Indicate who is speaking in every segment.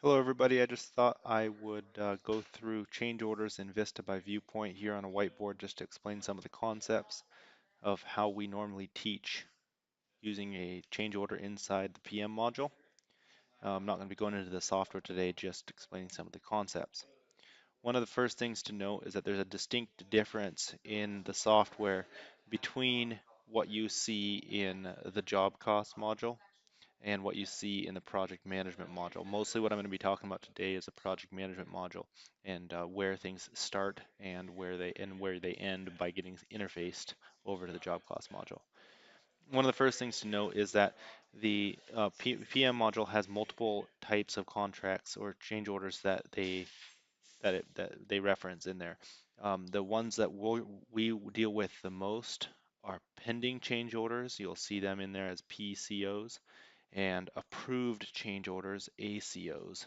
Speaker 1: Hello everybody, I just thought I would go through change orders in Vista by Viewpoint here on a whiteboard just to explain some of the concepts of how we normally teach using a change order inside the PM module. I'm not going to be going into the software today, just explaining some of the concepts. One of the first things to note is that there's a distinct difference in the software between what you see in the job cost module and what you see in the project management module. Mostly what I'm going to be talking about today is the project management module and where things start and where they end by getting interfaced over to the job class module. One of the first things to note is that the PM module has multiple types of contracts or change orders that they reference in there. The ones that we deal with the most are pending change orders. You'll see them in there as PCOs, and approved change orders, ACOs.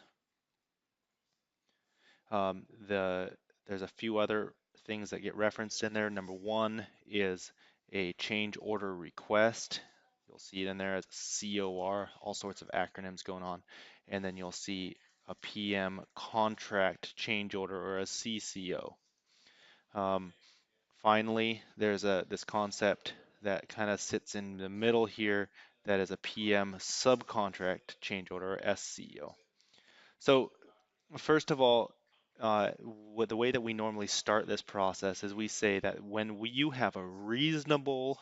Speaker 1: There's a few other things that get referenced in there. Number one is a change order request. You'll see it in there as COR, all sorts of acronyms going on. And then you'll see a PM contract change order or a CCO. Finally, there's this concept that kind of sits in the middle here that is a PM subcontract change order or SCO. So first of all, with the way that we normally start this process is we say that when you have a reasonable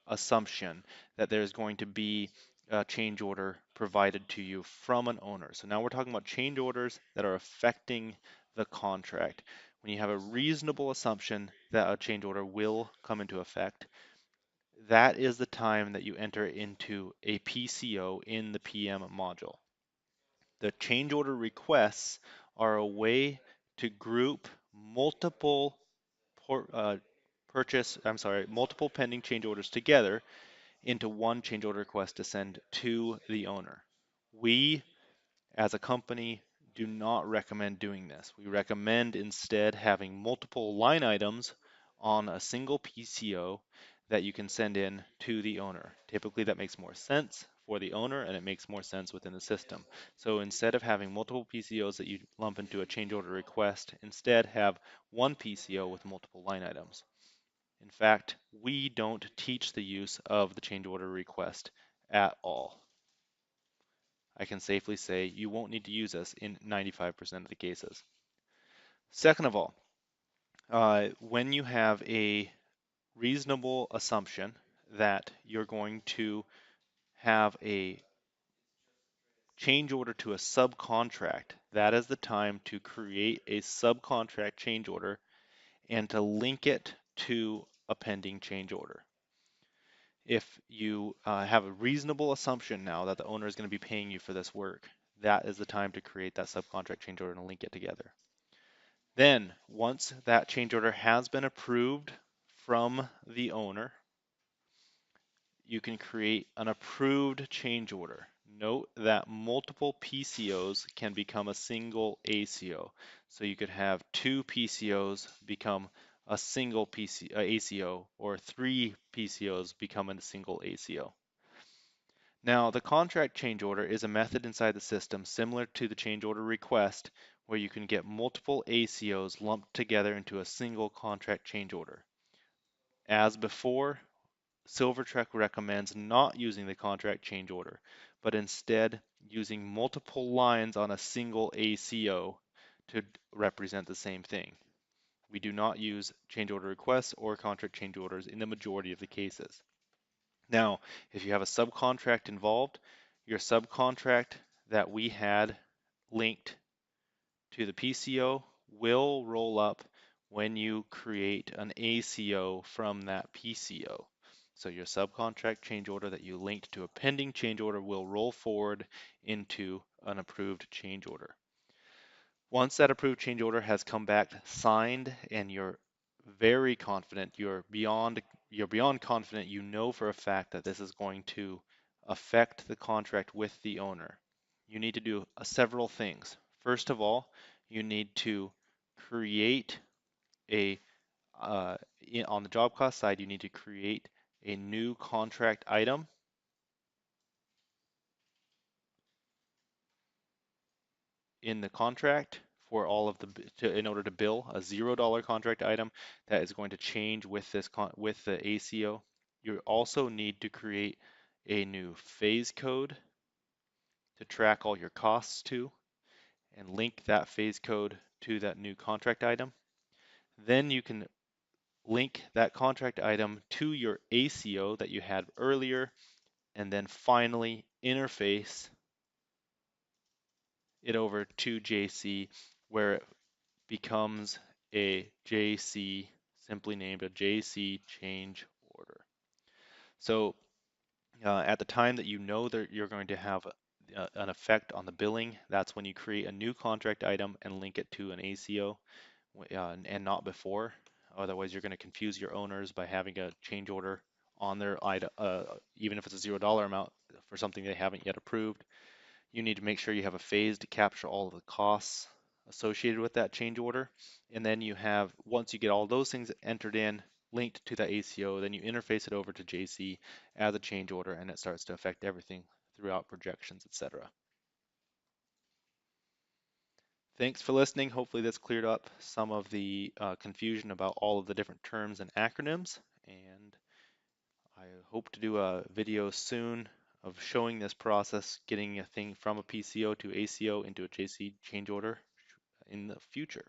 Speaker 1: assumption that there's going to be a change order provided to you from an owner. So now we're talking about change orders that are affecting the contract. When you have a reasonable assumption that a change order will come into effect, that is the time that you enter into a PCO in the PM module. The change order requests are a way to group multiple multiple pending change orders together into one change order request to send to the owner. We, as a company, do not recommend doing this. We recommend instead having multiple line items on a single PCO that you can send in to the owner. Typically, that makes more sense for the owner and it makes more sense within the system. So instead of having multiple PCOs that you lump into a change order request, instead have one PCO with multiple line items. In fact, we don't teach the use of the change order request at all. I can safely say you won't need to use this in 95% of the cases. Second of all, when you have a reasonable assumption that you're going to have a change order to a subcontract, that is the time to create a subcontract change order and to link it to a pending change order. If you have a reasonable assumption now that the owner is going to be paying you for this work, that is the time to create that subcontract change order and link it together. Then, once that change order has been approved from the owner, you can create an approved change order. Note that multiple PCOs can become a single ACO. So you could have two PCOs become a single ACO, or three PCOs become a single ACO. Now, the contract change order is a method inside the system similar to the change order request, where you can get multiple ACOs lumped together into a single contract change order. As before, Silvertrek recommends not using the contract change order, but instead using multiple lines on a single ACO to represent the same thing. We do not use change order requests or contract change orders in the majority of the cases. Now, if you have a subcontract involved, your subcontract that we had linked to the PCO will roll up when you create an ACO from that PCO. So your subcontract change order that you linked to a pending change order will roll forward into an approved change order. Once that approved change order has come back signed and you're very confident, you're beyond confident, you know for a fact that this is going to affect the contract with the owner, you need to do several things. First of all, you need to create on the job cost side, you need to create a new contract item. in the contract for all of in order to bill a $0 contract item that is going to change with with the ACO. You also need to create a new phase code to track all your costs to and link that phase code to that new contract item. Then you can link that contract item to your ACO that you had earlier, and then finally interface it over to JC, where it becomes a JC, simply named a JC change order. So at the time that you know that you're going to have an effect on the billing, that's when you create a new contract item and link it to an ACO, and not before. Otherwise, you're going to confuse your owners by having a change order on their item, even if it's a $0 amount for something they haven't yet approved. You need to make sure you have a phase to capture all of the costs associated with that change order. And then you have, once you get all those things entered in, linked to the ACO, then you interface it over to JC as a change order, and it starts to affect everything throughout projections, etc. Thanks for listening. Hopefully this cleared up some of the confusion about all of the different terms and acronyms. And I hope to do a video soon of showing this process, getting a thing from a PCO to ACO into a JC change order in the future.